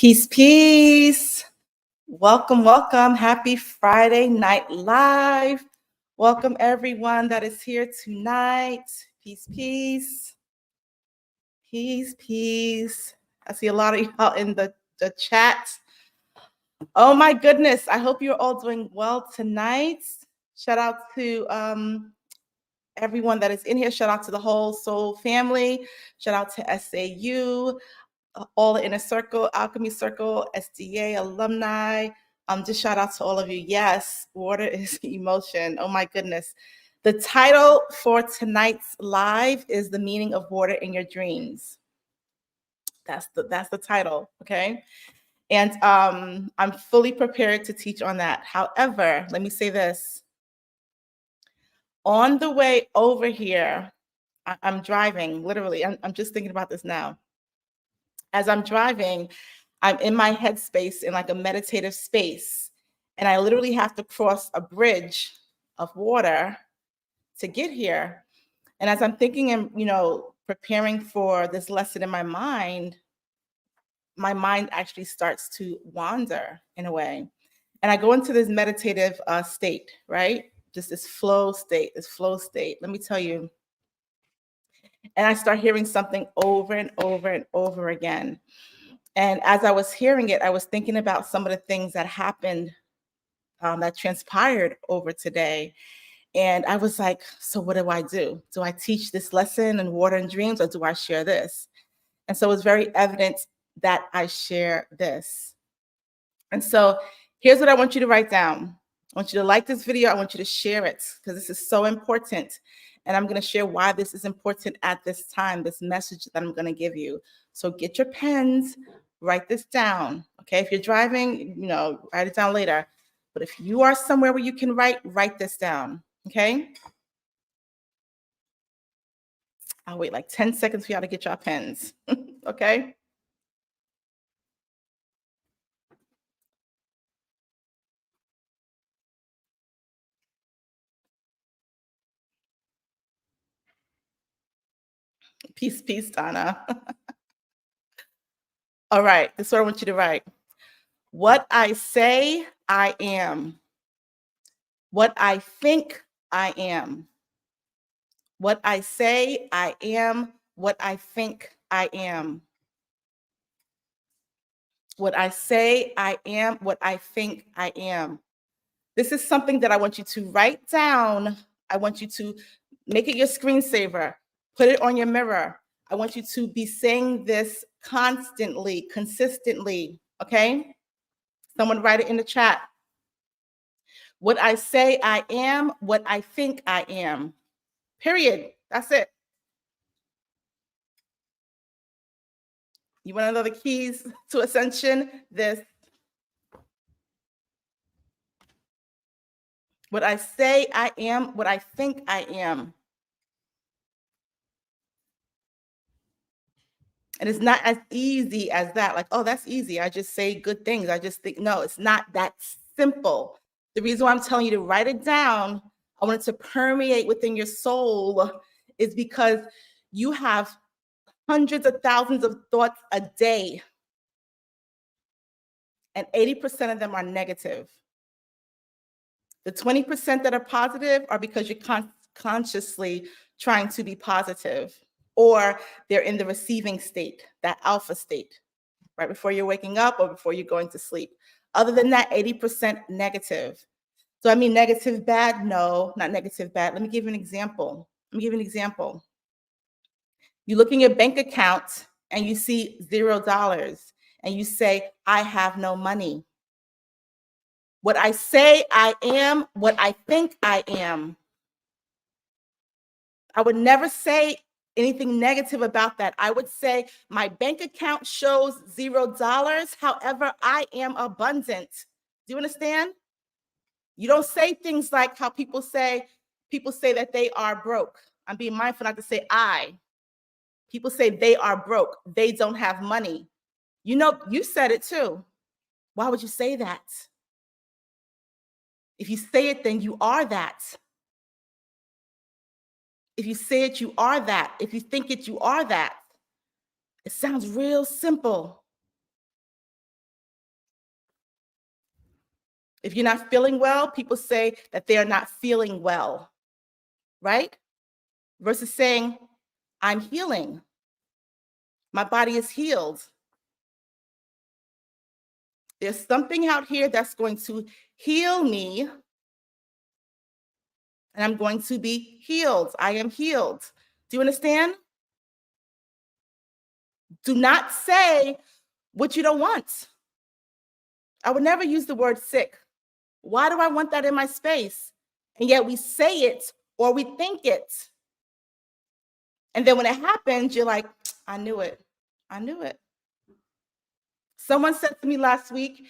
Peace, peace. Welcome, welcome. Happy Friday Night Live. Welcome everyone that is here tonight. Peace, peace. Peace, peace. I see a lot of y'all in the chat. Oh my goodness. I hope you're all doing well tonight. Shout out to everyone that is in here. Shout out to the whole Soul family. Shout out to SAU. All the Inner Circle, Alchemy Circle, SDA alumni. Just shout out to all of you. Yes, water is emotion. Oh my goodness. The title for tonight's live is The Meaning of Water in Your Dreams. That's the title, okay? And I'm fully prepared to teach on that. However, let me say this. On the way over here, I'm driving, literally. I'm just thinking about this now. As I'm driving, I'm in my headspace in like a meditative space, and I literally have to cross a bridge of water to get here. And as I'm thinking and preparing for this lesson in my mind actually starts to wander in a way, and I go into this meditative state, right? Just this flow state. Let me tell you. And I start hearing something over and over and over again. And as I was hearing it, I was thinking about some of the things that happened, that transpired over today. And I was like, so what do I do? Do I teach this lesson in Water and Dreams, or do I share this? And so it's very evident that I share this. And so here's what I want you to write down. I want you to like this video. I want you to share it because this is so important. And I'm going to share why this is important at this time, this message that I'm going to give you. So get your pens, write this down. Okay, if you're driving, write it down later. But if you are somewhere where you can write this down. Okay. I'll wait like 10 seconds for y'all to get your pens. Okay. Peace, peace, Donna. All right, this is what I want you to write. What I say, I am. What I think, I am. What I say, I am. What I think, I am. What I say, I am. What I think, I am. This is something that I want you to write down. I want you to make it your screensaver. Put it on your mirror. I want you to be saying this constantly, consistently, okay? Someone write it in the chat. What I say I am, what I think I am. Period. That's it. You want to know the keys to ascension? This. What I say I am, what I think I am. And it's not as easy as that. Like, oh, that's easy. I just say good things. I just think, no, it's not that simple. The reason why I'm telling you to write it down, I want it to permeate within your soul, is because you have hundreds of thousands of thoughts a day. And 80% of them are negative. The 20% that are positive are because you're consciously trying to be positive, or they're in the receiving state, that alpha state, right before you're waking up or before you're going to sleep. Other than that, 80% negative. So I mean negative bad? No, not negative bad. Let me give you an example. You look in your bank account and you see $0 and you say, I have no money. What I say I am, what I think I am. I would never say anything negative about that. I would say my bank account shows $0. However, I am abundant. Do you understand? You don't say things like how people say that they are broke. I'm being mindful not to say I. People say they are broke. They don't have money. You said it too. Why would you say that? If you say it, then you are that. If you say it, you are that. If you think it, you are that. It sounds real simple. If you're not feeling well, people say that they are not feeling well, right? Versus saying, I'm healing. My body is healed. There's something out here that's going to heal me, and I'm going to be healed. I am healed. Do you understand? Do not say what you don't want. I would never use the word sick. Why do I want that in my space? And yet we say it or we think it. And then when it happens, you're like, I knew it. I knew it. Someone said to me last week,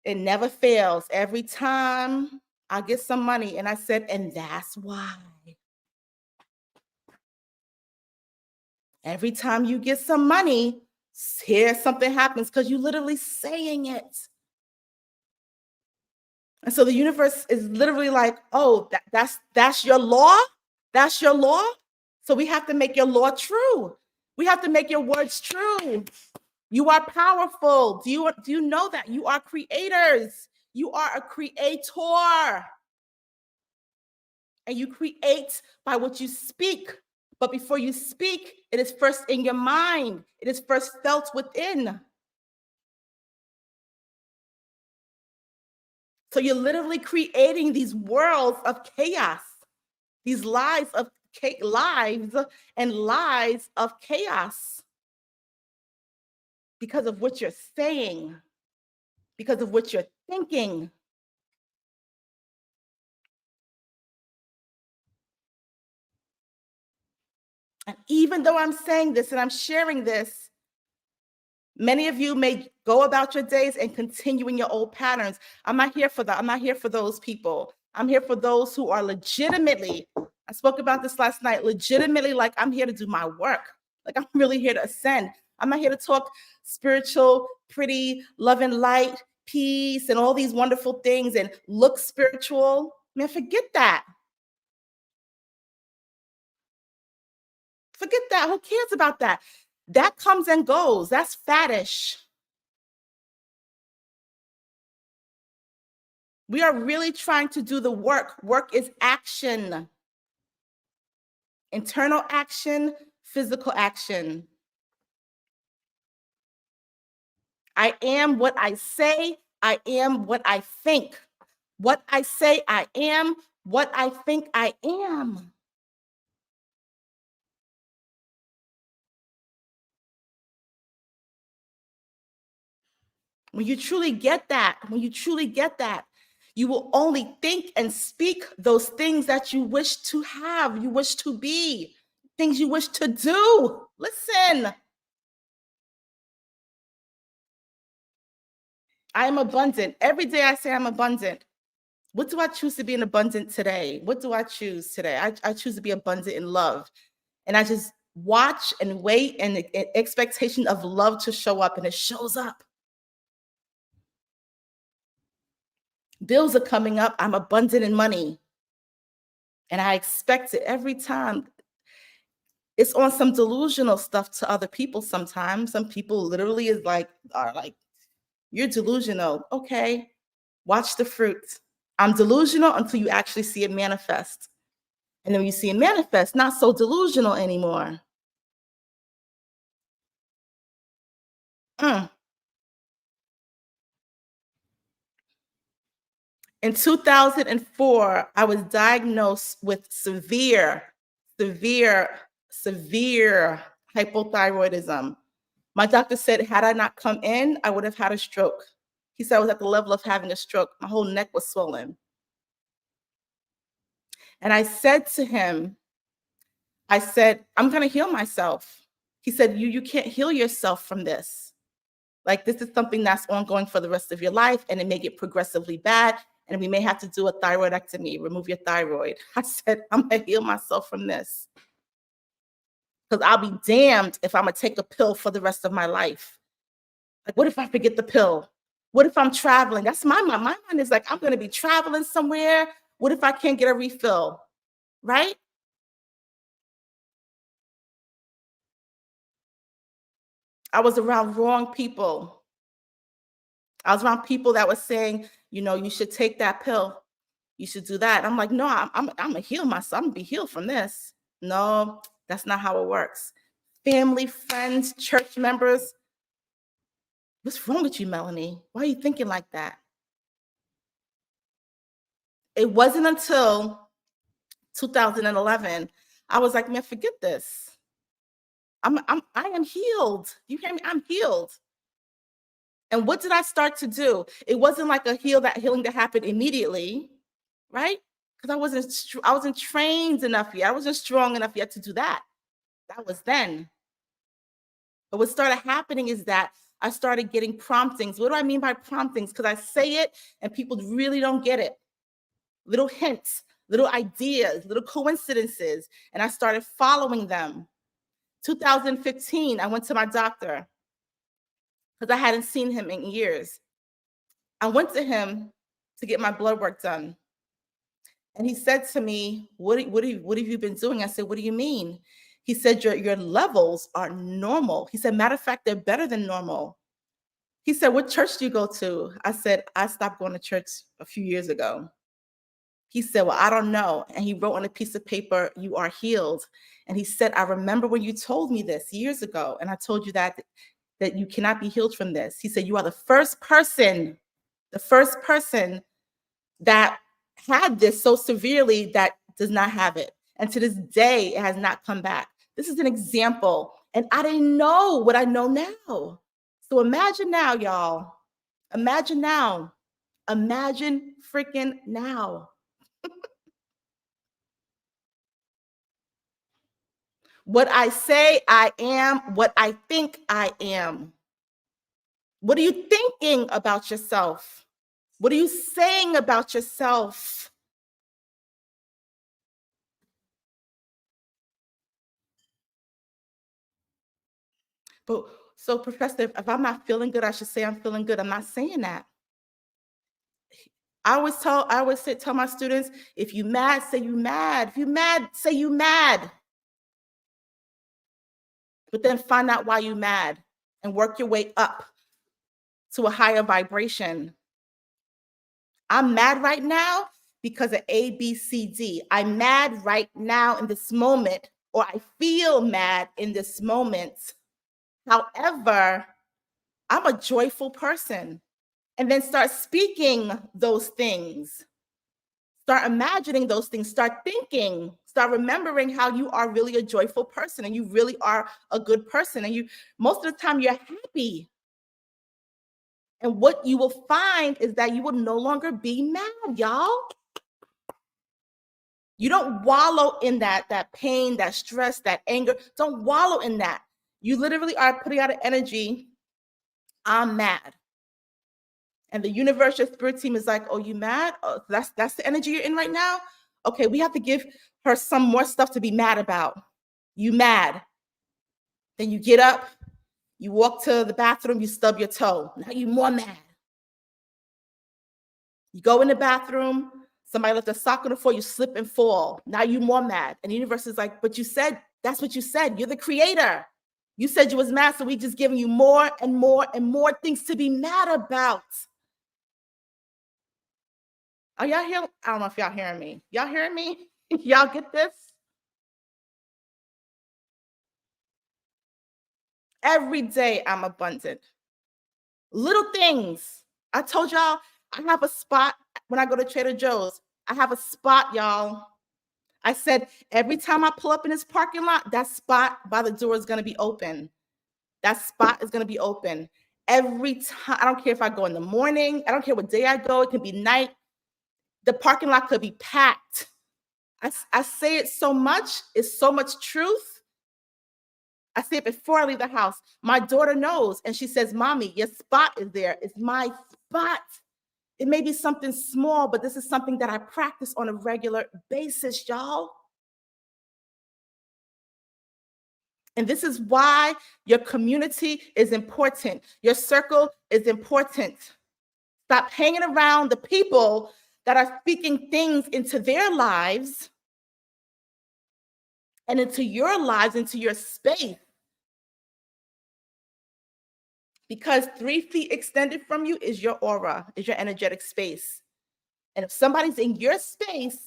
it never fails. Every time I get some money. And I said, and that's why. Every time you get some money, here something happens because you're literally saying it. And so the universe is literally like, oh, that's your law? That's your law? So we have to make your law true. We have to make your words true. You are powerful. Do you know that? You are creators. You are a creator. And you create by what you speak. But before you speak, it is first in your mind. It is first felt within. So you're literally creating these worlds of chaos, these lives and lies of chaos because of what you're saying, because of what you're thinking. And even though I'm saying this and I'm sharing this, many of you may go about your days and continue in your old patterns. I'm not here for that. I'm not here for those people. I'm here for those who are legitimately, I spoke about this last night, legitimately like I'm here to do my work. Like I'm really here to ascend. I'm not here to talk spiritual, pretty, love and light, peace, and all these wonderful things and look spiritual. Man, forget that. Forget that. Who cares about that? That comes and goes. That's faddish. We are really trying to do the work. Work is action. Internal action, physical action. I am what I say. I am what I think. What I say I am, what I think I am. When you truly get that, you will only think and speak those things that you wish to have, you wish to be, things you wish to do. Listen. I am abundant. Every day I say I'm abundant. What do I choose to be in abundant today? What do I choose today? I choose to be abundant in love. And I just watch and wait and expectation of love to show up, and it shows up. Bills are coming up. I'm abundant in money. And I expect it every time. It's on some delusional stuff to other people sometimes. Some people literally are like, you're delusional. Okay, watch the fruit. I'm delusional until you actually see it manifest. And then when you see it manifest, not so delusional anymore. Mm. In 2004, I was diagnosed with severe hypothyroidism. My doctor said, had I not come in, I would have had a stroke. He said I was at the level of having a stroke. My whole neck was swollen. And I said to him, I'm going to heal myself. He said, you can't heal yourself from this. Like, this is something that's ongoing for the rest of your life, and it may get progressively bad, and we may have to do a thyroidectomy, remove your thyroid. I said, I'm going to heal myself from this. Because I'll be damned if I'm going to take a pill for the rest of my life. Like, what if I forget the pill? What if I'm traveling? That's my mind. My mind is like, I'm going to be traveling somewhere. What if I can't get a refill? Right? I was around wrong people. I was around people that were saying, you should take that pill. You should do that. I'm like, no, I'm gonna heal myself. I'm gonna be healed from this. No, that's not how it works. Family, friends, church members. What's wrong with you, Melanie? Why are you thinking like that? It wasn't until 2011 I was like, man, forget this. I am healed. You hear me? I'm healed. And what did I start to do? It wasn't like healing that happened immediately, right? Because I wasn't trained enough yet. I wasn't strong enough yet to do that. That was then. But what started happening is that I started getting promptings. What do I mean by promptings? Because I say it and people really don't get it. Little hints, little ideas, little coincidences. And I started following them. 2015, I went to my doctor because I hadn't seen him in years. I went to him to get my blood work done. And he said to me, what have you been doing? I said, what do you mean? He said, your levels are normal. He said, matter of fact, they're better than normal. He said, what church do you go to? I said, I stopped going to church a few years ago. He said, well, I don't know. And he wrote on a piece of paper, you are healed. And he said, I remember when you told me this years ago. And I told you that you cannot be healed from this. He said, you are the first person that had this so severely that does not have it. And to this day, it has not come back. This is an example. And I didn't know what I know now. So imagine now, y'all. Imagine now. Imagine freaking now. What I say I am, what I think I am. What are you thinking about yourself? What are you saying about yourself? But so, Professor, if I'm not feeling good, I should say I'm feeling good. I'm not saying that. I always tell my students, if you mad, say you mad. If you mad, say you mad. But then find out why you mad and work your way up to a higher vibration. I'm mad right now because of A, B, C, D. I'm mad right now in this moment, or I feel mad in this moment. However, I'm a joyful person. And then start speaking those things. Start imagining those things. Start thinking. Start remembering how you are really a joyful person and you really are a good person. And most of the time, you're happy. And what you will find is that you will no longer be mad, y'all. You don't wallow in that pain, that stress, that anger. Don't wallow in that. You literally are putting out an energy. I'm mad. And the universe, your spirit team is like, oh, you mad? Oh, that's the energy you're in right now? Okay, we have to give her some more stuff to be mad about. You mad. Then you get up, you walk to the bathroom, you stub your toe. Now you're more mad. You go in the bathroom, somebody left a sock on the floor, you slip and fall. Now you're more mad. And the universe is like, but you said, that's what you said. You're the creator. You said you was mad, so we just giving you more and more and more things to be mad about. Are y'all here? I don't know if y'all hearing me. Y'all hearing me? Y'all get this? Every day I'm abundant. Little things. I told y'all I have a spot when I go to Trader Joe's. I have a spot, y'all. I said every time I pull up in this parking lot, that spot by the door is going to be open. That spot is going to be open. Every time. I don't care if I go in the morning. I don't care what day I go. It could be night. The parking lot could be packed. I say it so much. It's so much truth. I say it before I leave the house. My daughter knows, and she says, Mommy, your spot is there. It's my spot. It may be something small, but this is something that I practice on a regular basis, y'all. And this is why your community is important. Your circle is important. Stop hanging around the people that are speaking things into their lives and into your lives, into your space. because 3 feet extended from you is your aura, is your energetic space. And if somebody's in your space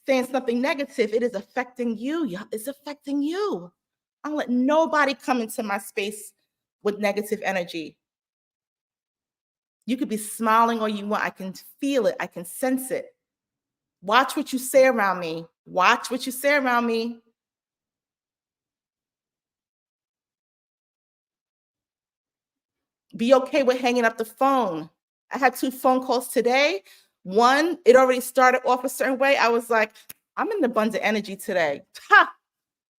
saying something negative, it is affecting you. It's affecting you. I don't let nobody come into my space with negative energy. You could be smiling all you want. I can feel it. I can sense it. Watch what you say around me. Watch what you say around me. Be okay with hanging up the phone. I had 2 phone calls today. One, it already started off a certain way. I was like, I'm in abundant energy today. Ha!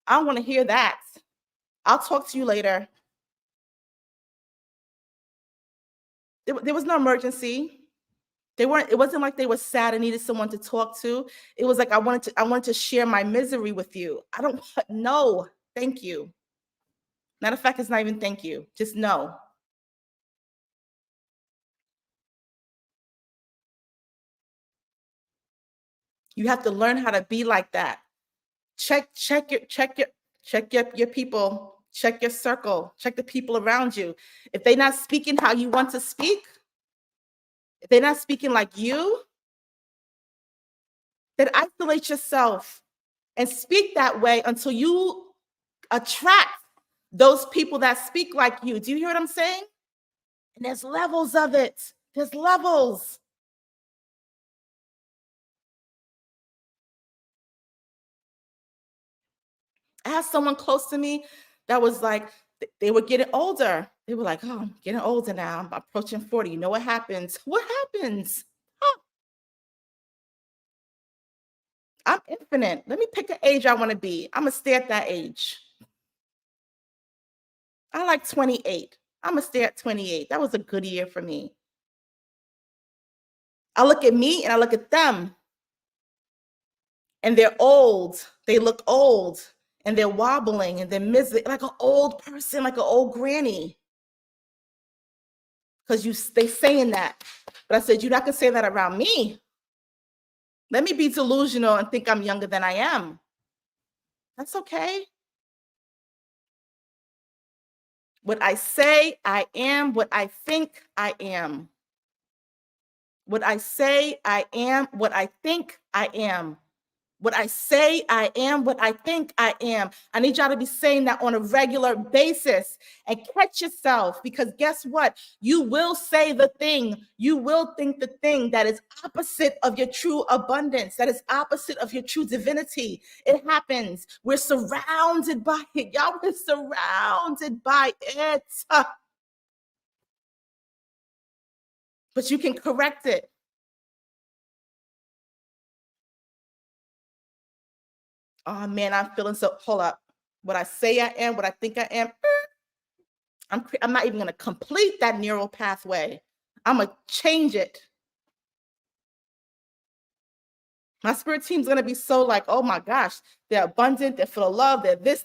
I don't want to hear that. I'll talk to you later. There was no emergency. It wasn't like they were sad and needed someone to talk to. It was like I wanted to share my misery with you. I don't no, thank you. Matter of fact, it's not even thank you. Just no. You have to learn how to be like that. Check your people, check your circle, check the people around you. If they're not speaking how you want to speak, if they're not speaking like you, then isolate yourself and speak that way until you attract those people that speak like you. Do you hear what I'm saying? And there's levels of it. There's levels. I had someone close to me that was like, they were getting older. They were like, oh, I'm getting older now. I'm approaching 40. You know what happens? What happens? Oh, I'm infinite. Let me pick an age I want to be. I'm going to stay at that age. I like 28. I'm going to stay at 28. That was a good year for me. I look at me and I look at them, and they're old. They look old and they're wobbling and they're miserable, like an old person, like an old granny. Because they saying that. But I said, you're not going to say that around me. Let me be delusional and think I'm younger than I am. That's okay. What I say, I am. What I think, I am. What I say, I am. What I think, I am. What I say, I am. What I think, I am. I need y'all to be saying that on a regular basis and catch yourself, because guess what? You will say the thing, you will think the thing that is opposite of your true abundance, that is opposite of your true divinity. It happens. We're surrounded by it. Y'all, we're surrounded by it. But you can correct it. Oh man, I'm feeling so, hold up. What I say I am, what I think I am, I'm not even going to complete that neural pathway. I'm going to change it. My spirit team's going to be so like, oh my gosh, they're abundant, they're full of love, they're this,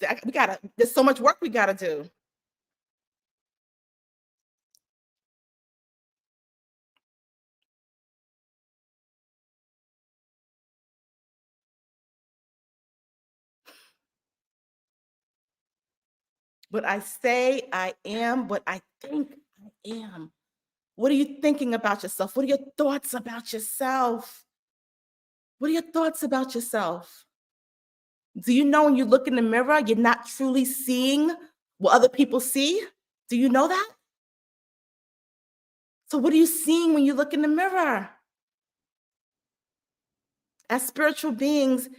there's so much work we got to do. What I say I am, what I think I am. What are you thinking about yourself? What are your thoughts about yourself? What are your thoughts about yourself? Do you know when you look in the mirror, you're not truly seeing what other people see? Do you know that? So, what are you seeing when you look in the mirror? As spiritual beings,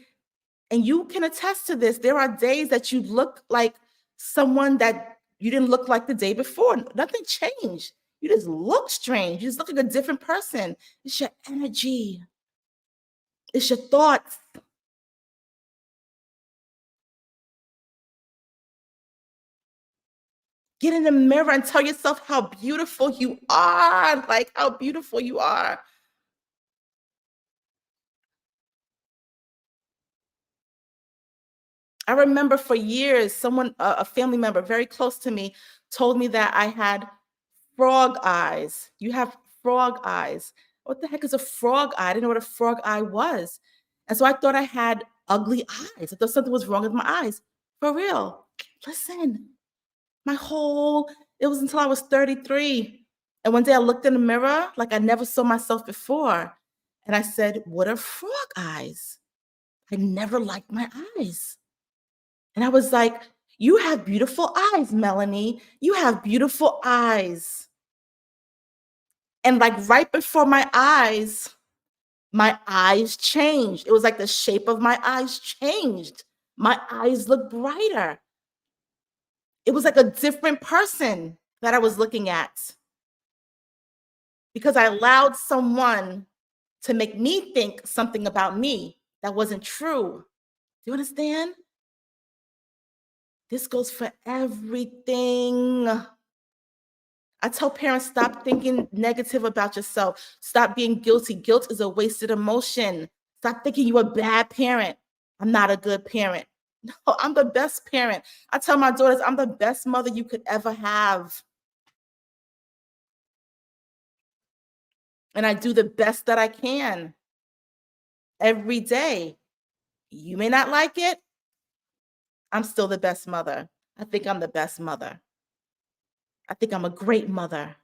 and you can attest to this, there are days that you look like someone that you didn't look like the day before. Nothing changed. You just look strange. You just look like a different person. It's your energy, it's your thoughts. Get in the mirror and tell yourself how beautiful you are, like how beautiful you are. I remember for years, someone, a family member very close to me, told me that I had frog eyes. You have frog eyes. What the heck is a frog eye? I didn't know what a frog eye was. And so I thought I had ugly eyes. I thought something was wrong with my eyes. For real. Listen, my whole, It was until I was 33. And one day I looked in the mirror like I never saw myself before. And I said, what are frog eyes? I never liked my eyes. And I was like, you have beautiful eyes, Melanie. You have beautiful eyes. And like right before my eyes changed. It was like the shape of my eyes changed. My eyes looked brighter. It was like a different person that I was looking at because I allowed someone to make me think something about me that wasn't true. Do you understand? This goes for everything. I tell parents, stop thinking negative about yourself. Stop being guilty. Guilt is a wasted emotion. Stop thinking you're a bad parent. I'm not a good parent. No, I'm the best parent. I tell my daughters, I'm the best mother you could ever have. And I do the best that I can every day. You may not like it. I'm still the best mother. I think I'm the best mother. I think I'm a great mother.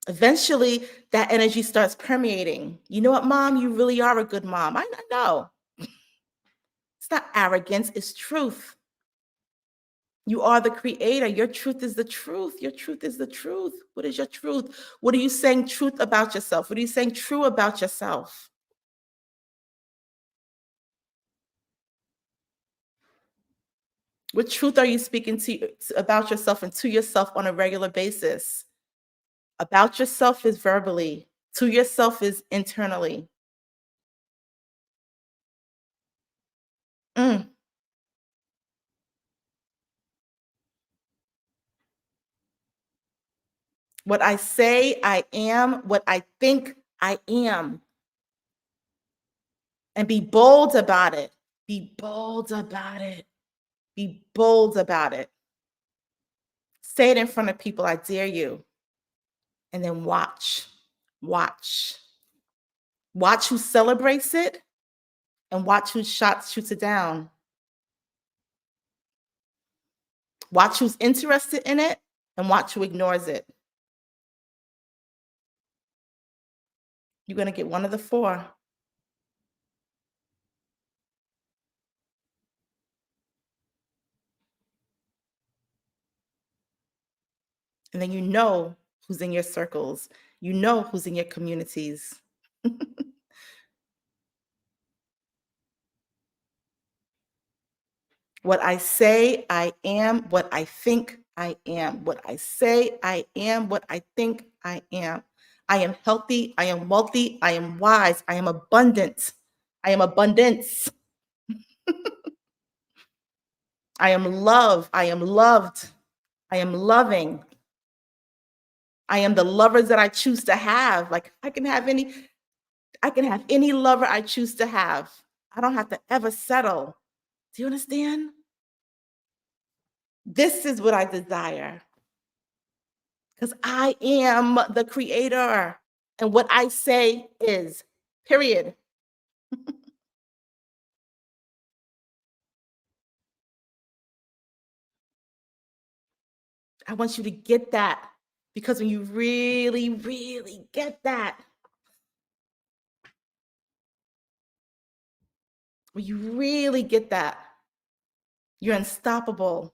Eventually, that energy starts permeating. You know what, mom? You really are a good mom. I know. It's not arrogance, it's truth. You are the creator. Your truth is the truth. Your truth is the truth. What is your truth? What are you saying truth about yourself? What are you saying true about yourself? What truth are you speaking about yourself and to yourself on a regular basis? About yourself is verbally, to yourself is internally. Mm. What I say, I am. What I think, I am. And be bold about it. Be bold about it. Be bold about it. Say it in front of people. I dare you. And then watch. Watch. Watch who celebrates it and watch who shoots it down. Watch who's interested in it and watch who ignores it. You're going to get one of the four. And then you know who's in your circles. You know who's in your communities. What I say, I am. What I think, I am. What I say, I am. What I think, I am. I am healthy. I am wealthy. I am wise. I am abundant. I am abundance. I am love. I am loved. I am loving. I am the lovers that I choose to have. Like I can have any lover I choose to have. I don't have to ever settle. Do you understand? This is what I desire because I am the creator. And what I say is, period. I want you to get that because when you really, really get that, when you really get that, you're unstoppable.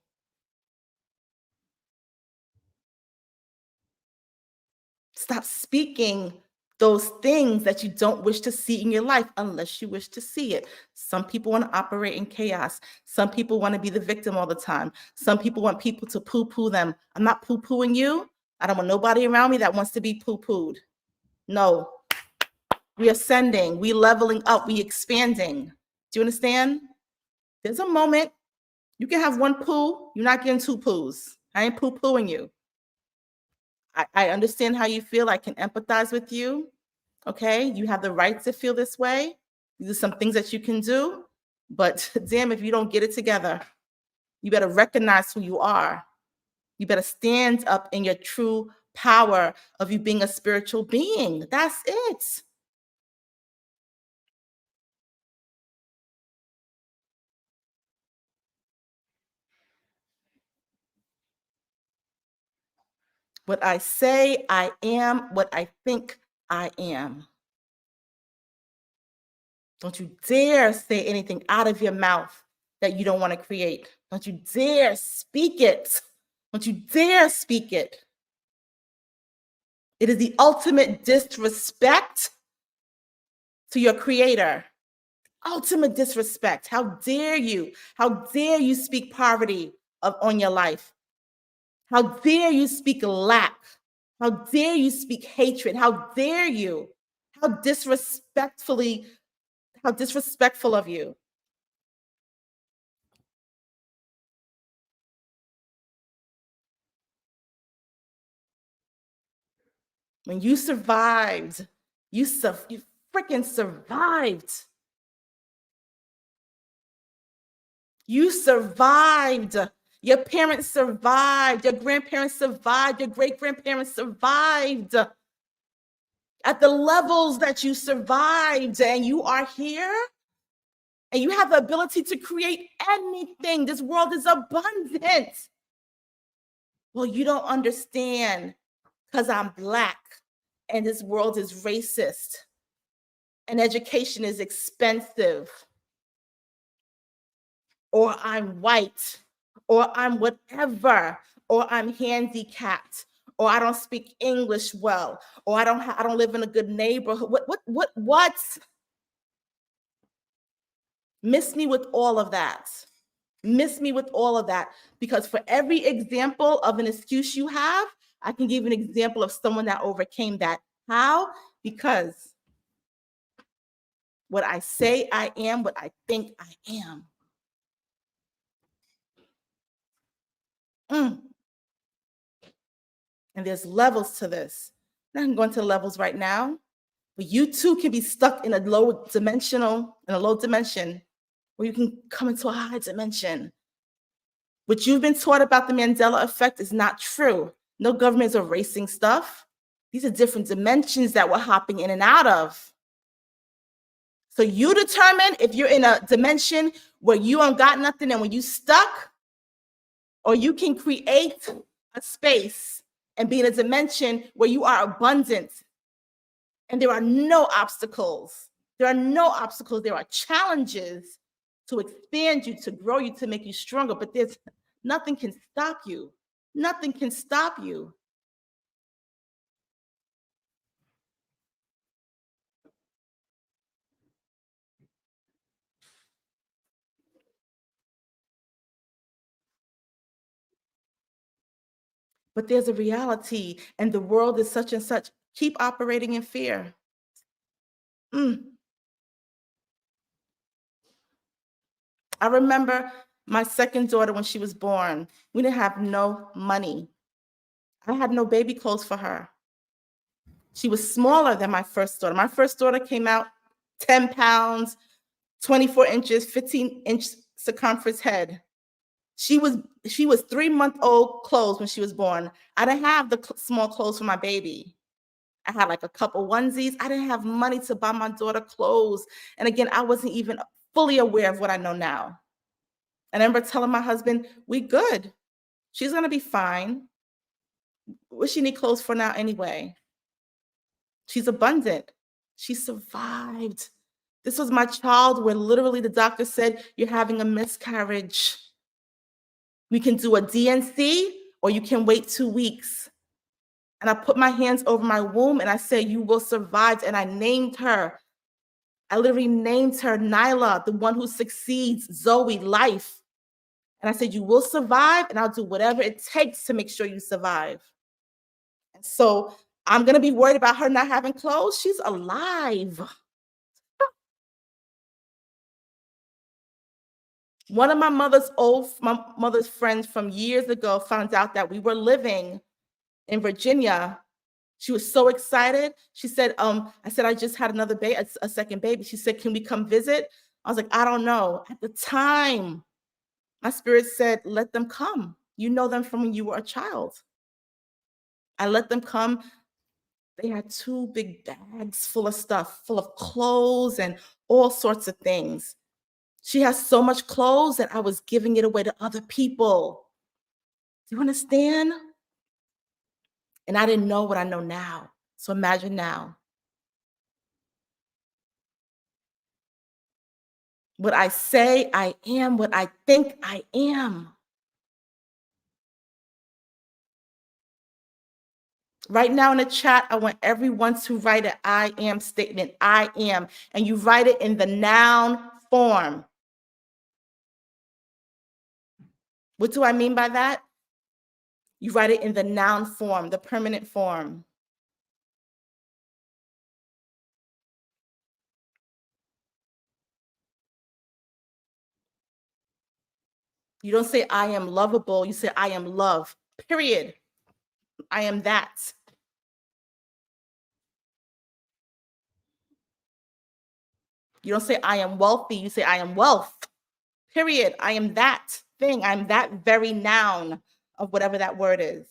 Stop speaking those things that you don't wish to see in your life unless you wish to see it. Some people want to operate in chaos. Some people want to be the victim all the time. Some people want people to poo-poo them. I'm not poo-pooing you. I don't want nobody around me that wants to be poo-pooed. No, we ascending, we leveling up, we expanding. Do you understand? There's a moment you can have one poo. You're not getting two poos. I ain't poo-pooing you. I understand how you feel. I can empathize with you. Okay, you have the right to feel this way. These are some things that you can do, but damn, if you don't get it together, you better recognize who you are. You better stand up in your true power of you being a spiritual being. That's it. What I say, I am. What I think, I am. Don't you dare say anything out of your mouth that you don't want to create. Don't you dare speak it. Don't you dare speak it. It is the ultimate disrespect to your creator. Ultimate disrespect. How dare you? How dare you speak poverty on your life? How dare you speak lack? How dare you speak hatred? How dare you? How disrespectfully, how disrespectful of you. When you survived, you freaking survived. You survived. Your parents survived. Your grandparents survived. Your great grandparents survived. At the levels that you survived, and you are here, and you have the ability to create anything. This world is abundant. Well, you don't understand because I'm Black and this world is racist and education is expensive, or I'm white, or I'm whatever, or I'm handicapped, or I don't speak English well, or I don't live in a good neighborhood. What? Miss me with all of that. Miss me with all of that, because for every example of an excuse you have, I can give an example of someone that overcame that. How? Because what I say I am, what I think I am. And there's levels to this. I'm not going to the levels right now, but you too can be stuck in a low dimension, where you can come into a high dimension. What you've been taught about the Mandela effect is not true. No government is erasing stuff. These are different dimensions that we're hopping in and out of. So you determine if you're in a dimension where you ain't got nothing and when you stuck, or you can create a space and be in a dimension where you are abundant and there are no obstacles. There are no obstacles. There are challenges to expand you, to grow you, to make you stronger, but there's nothing can stop you. Nothing can stop you. But there's a reality, and the world is such and such. Keep operating in fear. I remember my second daughter when she was born. We didn't have no money. I had no baby clothes for her. She was smaller than my first daughter. My first daughter came out 10 pounds, 24 inches, 15-inch circumference head. She was 3-month-old clothes when she was born. I didn't have the small clothes for my baby. I had like a couple onesies. I didn't have money to buy my daughter clothes. And again, I wasn't even fully aware of what I know now. And I remember telling my husband, we good. She's going to be fine. What she need clothes for now anyway? She's abundant. She survived. This was my child where literally the doctor said, you're having a miscarriage. We can do a DNC or you can wait 2 weeks. And I put my hands over my womb and I said, you will survive. And I named her. I literally named her Nyla, the one who succeeds, Zoe, life. And I said, you will survive and I'll do whatever it takes to make sure you survive. And so I'm going to be worried about her not having clothes. She's alive. One of my mother's friends from years ago found out that we were living in Virginia. She was so excited. She said, I said, I just had another baby, a second baby. She said, can we come visit? I was like, I don't know. At the time, my spirit said, let them come. You know them from when you were a child. I let them come. They had 2 big bags full of stuff, full of clothes and all sorts of things. She has so much clothes that I was giving it away to other people. Do you understand? And I didn't know what I know now. So imagine now. What I say I am, what I think I am. Right now in the chat, I want everyone to write an I am statement. I am. And you write it in the noun form. What do I mean by that? You write it in the noun form, the permanent form. You don't say I am lovable. You say I am love, period. I am that. You don't say I am wealthy. You say I am wealth, period. I am that thing. I'm that very noun of whatever that word is.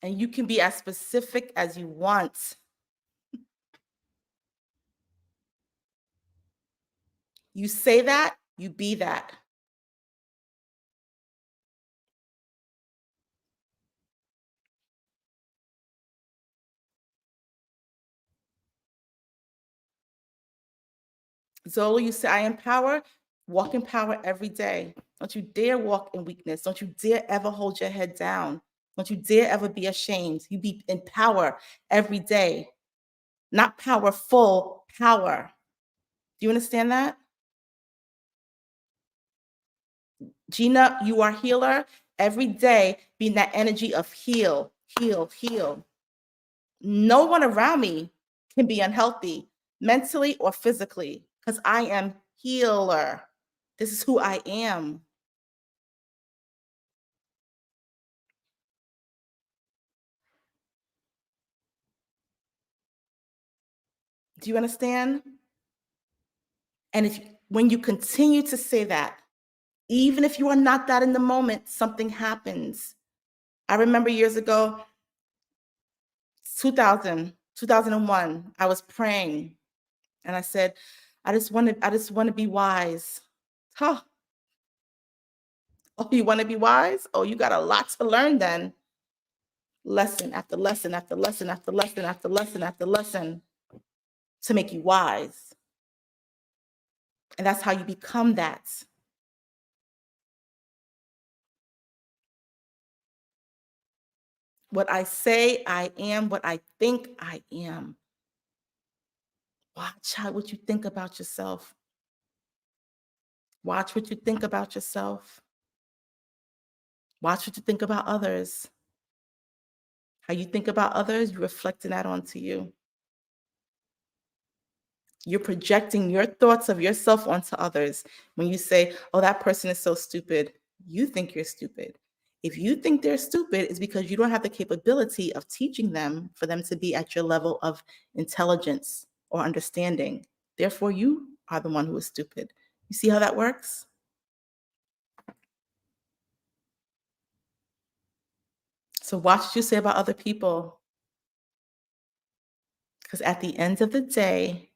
And you can be as specific as you want. You say that, you be that. Zola, you say I am power. Walk in power every day. Don't you dare walk in weakness. Don't you dare ever hold your head down. Don't you dare ever be ashamed. You be in power every day. Not powerful, power. Do you understand that? Gina, you are healer. Every day, be in that energy of heal, heal, heal. No one around me can be unhealthy, mentally or physically, because I am healer. This is who I am. Do you understand? And if when you continue to say that, even if you are not that in the moment, something happens. I remember years ago, 2001, I was praying and I said, I just want to be wise. Huh. Oh, you want to be wise? Oh, you got a lot to learn then. Lesson after lesson after lesson after lesson after lesson after lesson to make you wise. And that's how you become that. What I say, I am. What I think, I am. Watch what you think about yourself. Watch what you think about yourself. Watch what you think about others. How you think about others, you're reflecting that onto you. You're projecting your thoughts of yourself onto others. When you say, oh, that person is so stupid, you think you're stupid. If you think they're stupid, it's because you don't have the capability of teaching them for them to be at your level of intelligence or understanding. Therefore, you are the one who is stupid. You see how that works? So watch what you say about other people. Because at the end of the day,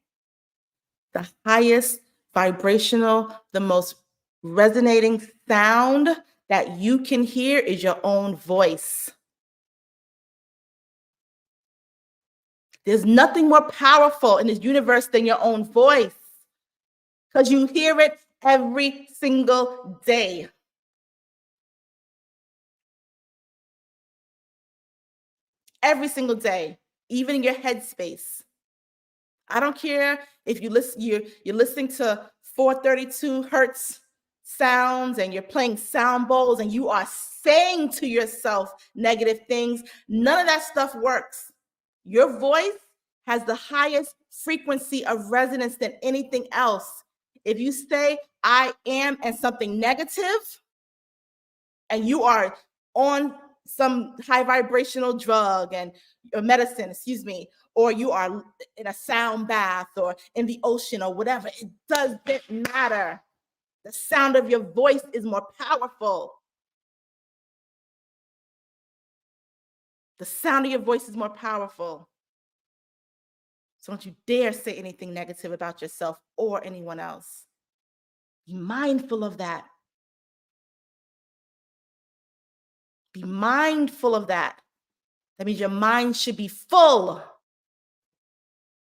the highest vibrational, the most resonating sound that you can hear is your own voice. There's nothing more powerful in this universe than your own voice because you hear it every single day. Every single day, even in your headspace. I don't care if you're listening to 432 hertz sounds and you're playing sound bowls and you are saying to yourself negative things. None of that stuff works. Your voice has the highest frequency of resonance than anything else. If you say I am and something negative and you are on some high vibrational drug and medicine, excuse me, or you are in a sound bath or in the ocean or whatever, it doesn't matter. The sound of your voice is more powerful. The sound of your voice is more powerful. So don't you dare say anything negative about yourself or anyone else. Be mindful of that. Be mindful of that. That means your mind should be full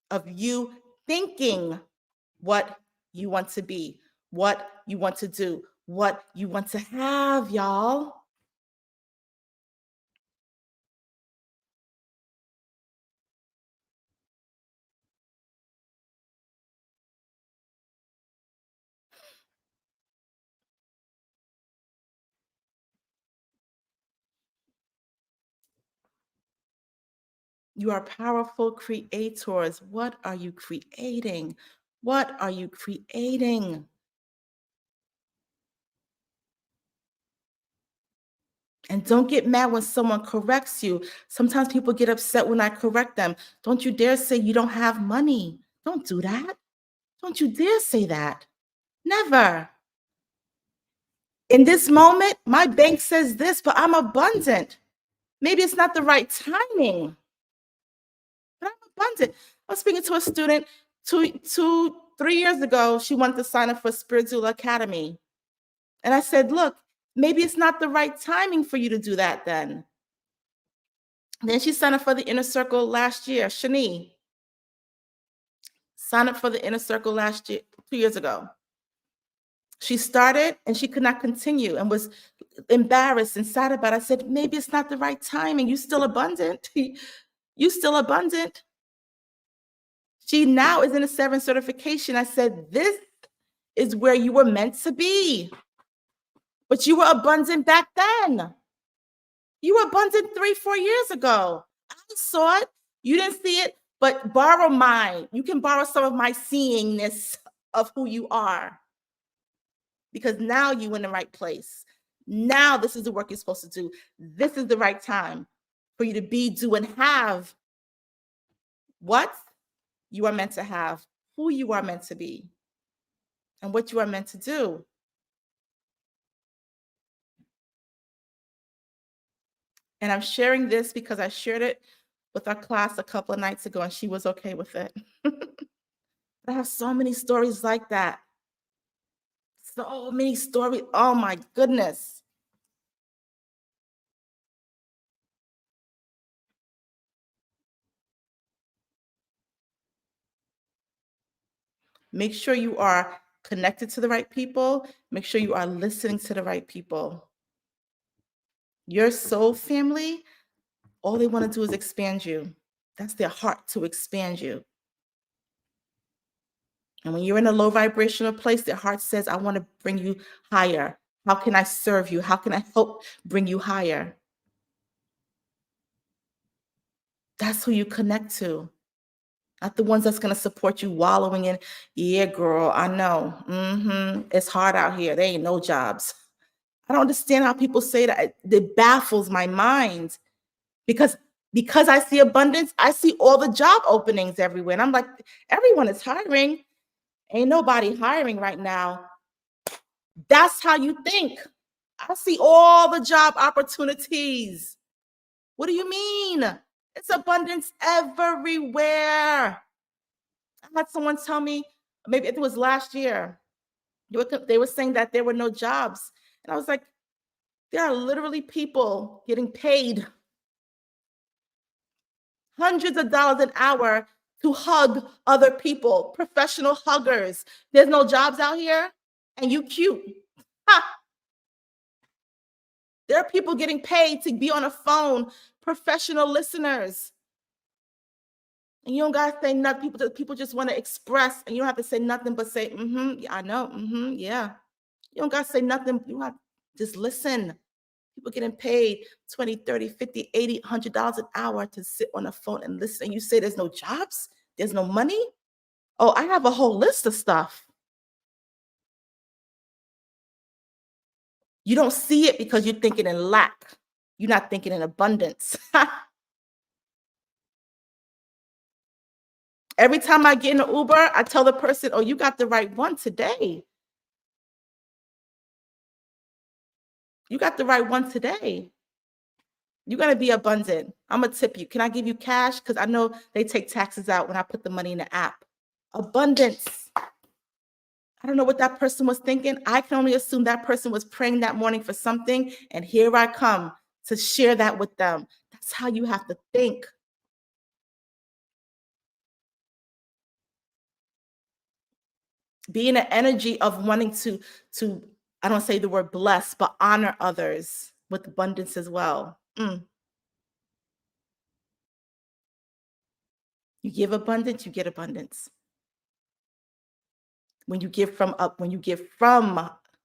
of you thinking what you want to be, what you want to do, what you want to have, y'all. You are powerful creators. What are you creating? What are you creating? And don't get mad when someone corrects you. Sometimes people get upset when I correct them. Don't you dare say you don't have money. Don't do that. Don't you dare say that. Never. In this moment, my bank says this, but I'm abundant. Maybe it's not the right timing, but I'm abundant. I was speaking to a student 3 years ago. She wanted to sign up for Spiritual Academy. And I said, look, maybe it's not the right timing for you to do that then. Then she signed up for the inner circle last year. Shani signed up for the inner circle last year, 2 years ago. She started and she could not continue and was embarrassed and sad about it. I said, maybe it's not the right timing. You still abundant. You still abundant. She now is in a 7 certification. I said, this is where you were meant to be. But you were abundant back then. You were abundant 3-4 years ago. I saw it. You didn't see it, but borrow mine. You can borrow some of my seeingness of who you are. Because now you're in the right place. Now this is the work you're supposed to do. This is the right time for you to be, do, and have what you are meant to have, who you are meant to be, and what you are meant to do. And I'm sharing this because I shared it with our class a couple of nights ago, and she was okay with it. I have so many stories like that. So many stories. Oh my goodness. Make sure you are connected to the right people. Make sure you are listening to the right people. Your soul family, all they want to do is expand you. That's their heart, to expand you. And when you're in a low vibrational place, their heart says, I want to bring you higher. How can I serve you? How can I help bring you higher? That's who you connect to. Not the ones that's going to support you wallowing in, yeah, girl, I know. It's hard out here. There ain't no jobs. I don't understand how people say that. It baffles my mind because I see abundance, I see all the job openings everywhere. And I'm like, everyone is hiring. Ain't nobody hiring right now. That's how you think. I see all the job opportunities. What do you mean? It's abundance everywhere. I had someone tell me, maybe it was last year, they were saying that there were no jobs. And I was like, there are literally people getting paid hundreds of dollars an hour to hug other people, professional huggers. There's no jobs out here, and you cute. Ha! There are people getting paid to be on a phone, professional listeners. And you don't gotta say nothing. People just want to express, and you don't have to say nothing but say, yeah, I know, yeah. You don't gotta say nothing. You have just listen. People getting paid 20, 30, 50, 80, $100 an hour to sit on a phone and listen. And you say there's no jobs, there's no money. Oh, I have a whole list of stuff. You don't see it because you're thinking in lack. You're not thinking in abundance. Every time I get in an Uber, I tell the person, oh, you got the right one today. You got the right one today. You got to be abundant. I'm going to tip you. Can I give you cash? Because I know they take taxes out when I put the money in the app. Abundance. I don't know what that person was thinking. I can only assume that person was praying that morning for something. And here I come to share that with them. That's how you have to think. Be in an energy of wanting to I don't say the word bless, but honor others with abundance as well. You give abundance, you get abundance. When you give from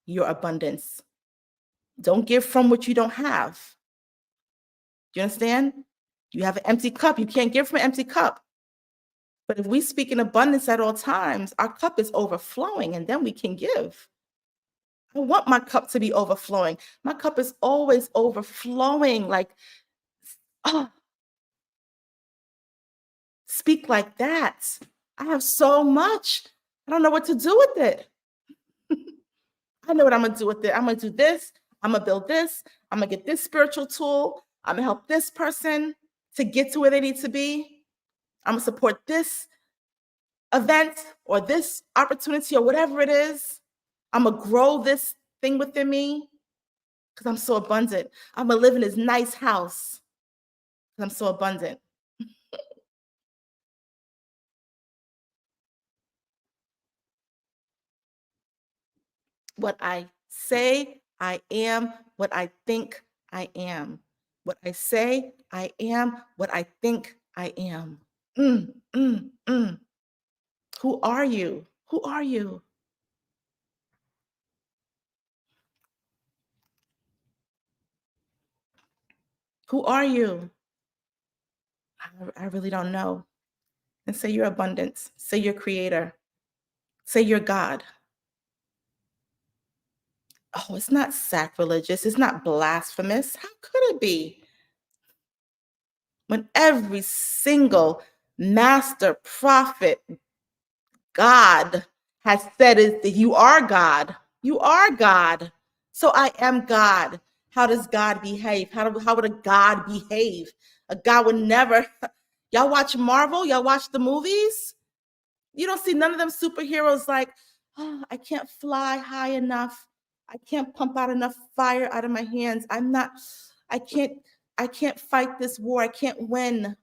your abundance, don't give from what you don't have. Do you understand? You have an empty cup. You can't give from an empty cup. But if we speak in abundance at all times, our cup is overflowing and then we can give. I want my cup to be overflowing. My cup is always overflowing. Like, oh, speak like that. I have so much. I don't know what to do with it. I know what I'm going to do with it. I'm going to do this. I'm going to build this. I'm going to get this spiritual tool. I'm going to help this person to get to where they need to be. I'm going to support this event or this opportunity or whatever it is. I'm going to grow this thing within me because I'm so abundant. I'm going to live in this nice house because I'm so abundant. What I say, I am. What I think, I am. What I say, I am. What I think, I am. Mm, mm, mm. Who are you? Who are you? Who are you? I really don't know. And say your abundance. Say your creator. Say your God. Oh, it's not sacrilegious. It's not blasphemous. How could it be? When every single master, prophet, God has said is that you are God. You are God. So I am God. How does God behave? How would a God behave? A God would never. Y'all watch Marvel? Y'all watch the movies? You don't see none of them superheroes like, oh, I can't fly high enough. I can't pump out enough fire out of my hands. I can't, I can't fight this war. I can't win.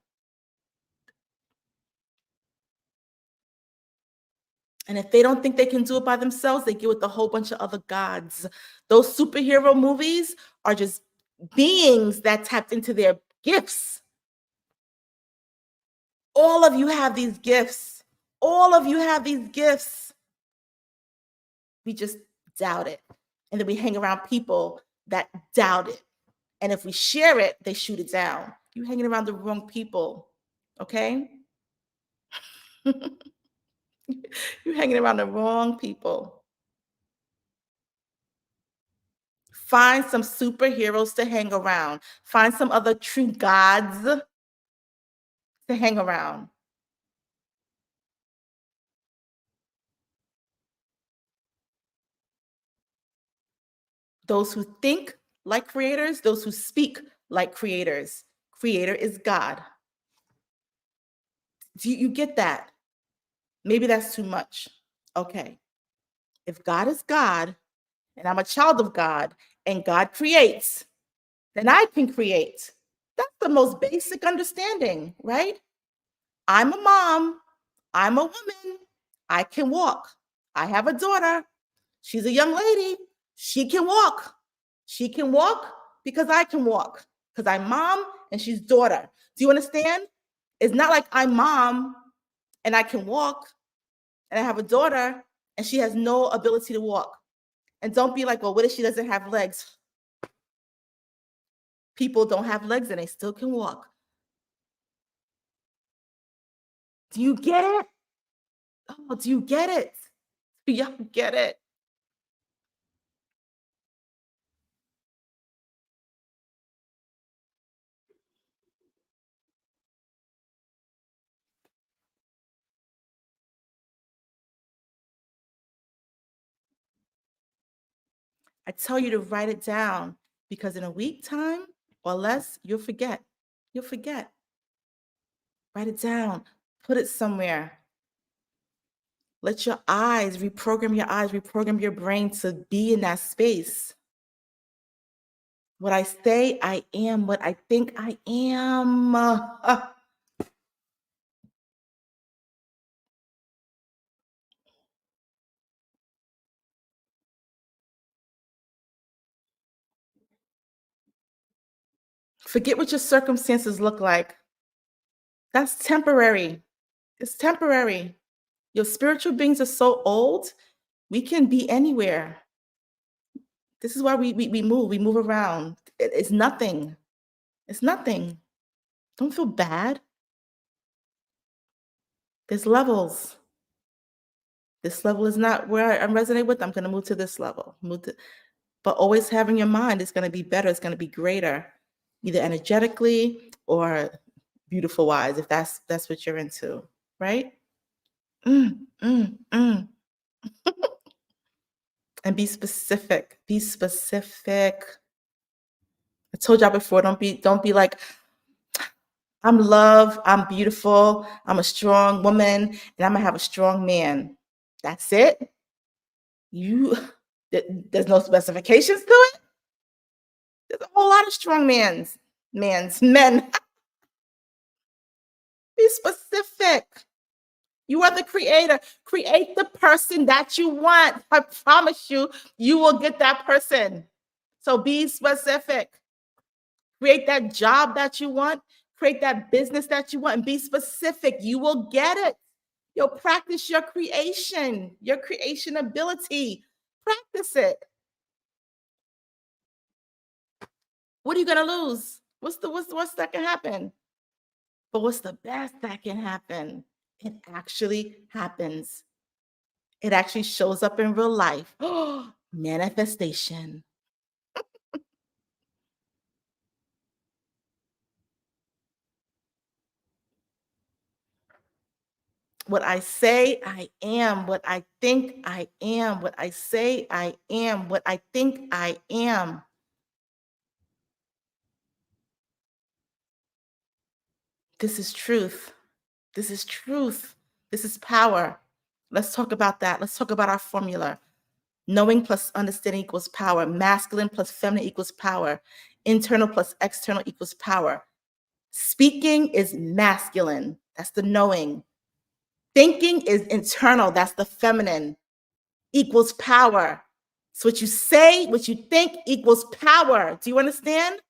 And if they don't think they can do it by themselves, they get with a whole bunch of other gods. Those superhero movies are just beings that tapped into their gifts. All of you have these gifts. All of you have these gifts. We just doubt it. And then we hang around people that doubt it. And if we share it, they shoot it down. You're hanging around the wrong people. Okay? You're hanging around the wrong people. Find some superheroes to hang around. Find some other true gods to hang around. Those who think like creators, those who speak like creators. Creator is God. Do you get that? Maybe that's too much. Okay. If God is God and I'm a child of God and God creates, then I can create. That's the most basic understanding, right? I'm a mom. I'm a woman. I can walk. I have a daughter. She's a young lady. She can walk. She can walk because I can walk because I'm mom and she's daughter. Do you understand? It's not like I'm mom and I can walk and I have a daughter and she has no ability to walk. And don't be like, well, what if she doesn't have legs? People don't have legs and they still can walk. Do you get it? Oh, do you get it? Do y'all get it? I tell you to write it down because in a week time or less, you'll forget. You'll forget. Write it down. Put it somewhere. Let your eyes reprogram your brain to be in that space. What I say, I am. What I think, I am. Forget what your circumstances look like. That's temporary. It's temporary. Your spiritual beings are so old, we can be anywhere. This is why we move around. It's nothing. It's nothing. Don't feel bad. There's levels. This level is not where I resonate with. I'm going to move to this level. But always having your mind is going to be better. It's going to be greater, either energetically or beautiful wise, if that's what you're into, right? Mm, mm, mm. And be specific. Be specific. I told y'all before, don't be like, I'm love, I'm beautiful, I'm a strong woman, and I'm gonna have a strong man. That's it. You there's no specifications to it. There's a whole lot of strong men. Be specific. You are the creator. Create the person that you want. I promise you, you will get that person. So be specific. Create that job that you want. Create that business that you want and be specific. You will get it. You'll practice your creation ability. Practice it. What are you gonna lose? What's that can happen? But what's the best that can happen? It actually happens. It actually shows up in real life. Manifestation. What I say, I am. What I think, I am. What I say, I am. What I think, I am. This is truth. This is truth. This is power. Let's talk about that. Let's talk about our formula. Knowing plus understanding equals power. Masculine plus feminine equals power. Internal plus external equals power. Speaking is masculine. That's the knowing. Thinking is internal. That's the feminine. Equals power. So what you say, what you think equals power. Do you understand?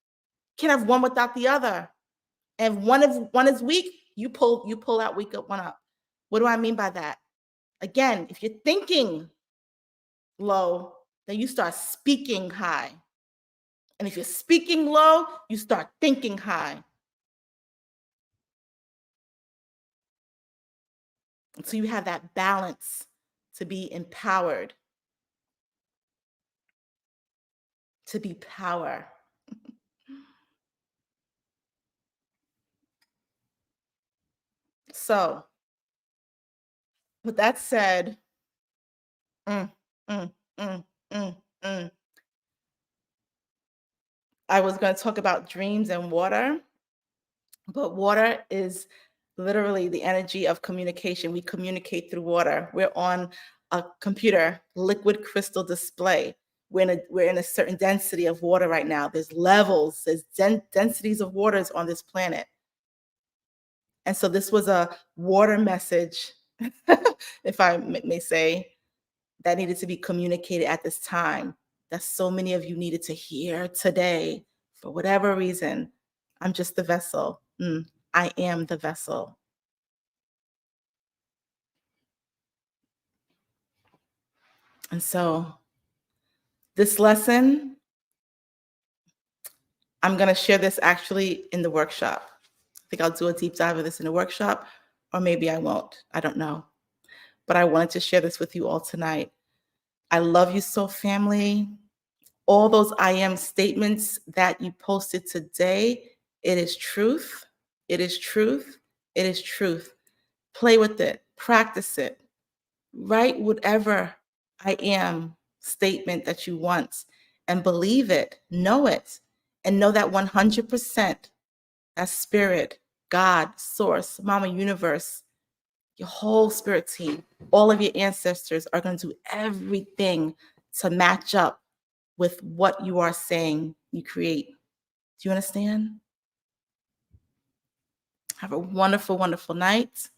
Can't have one without the other. And one is weak, you pull out weak up one up. What do I mean by that? Again, if you're thinking low, then you start speaking high. And if you're speaking low, you start thinking high. And so you have that balance to be empowered, to be power. So, with that said, mm, mm, mm, mm, mm. I was going to talk about dreams and water, but water is literally the energy of communication. We communicate through water. We're on a computer, liquid crystal display. We're in a certain density of water right now. There's levels, there's densities of waters on this planet. And so this was a water message, if I may say, that needed to be communicated at this time, that so many of you needed to hear today for whatever reason. I'm just the vessel. I am the vessel. And so this lesson, I'm going to share this actually in the workshop. I think I'll do a deep dive of this in the workshop, or maybe I won't. I don't know. But I wanted to share this with you all tonight. I love you so, family. All those I am statements that you posted today, it is truth. It is truth. It is truth. Play with it. Practice it. Write whatever I am statement that you want and believe it. Know it. And know that 100% that spirit, God, source, Mama Universe, your whole spirit team, all of your ancestors are going to do everything to match up with what you are saying you create. Do you understand? Have a wonderful, wonderful night.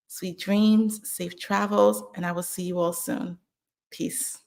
Sweet dreams, safe travels, and I will see you all soon. Peace.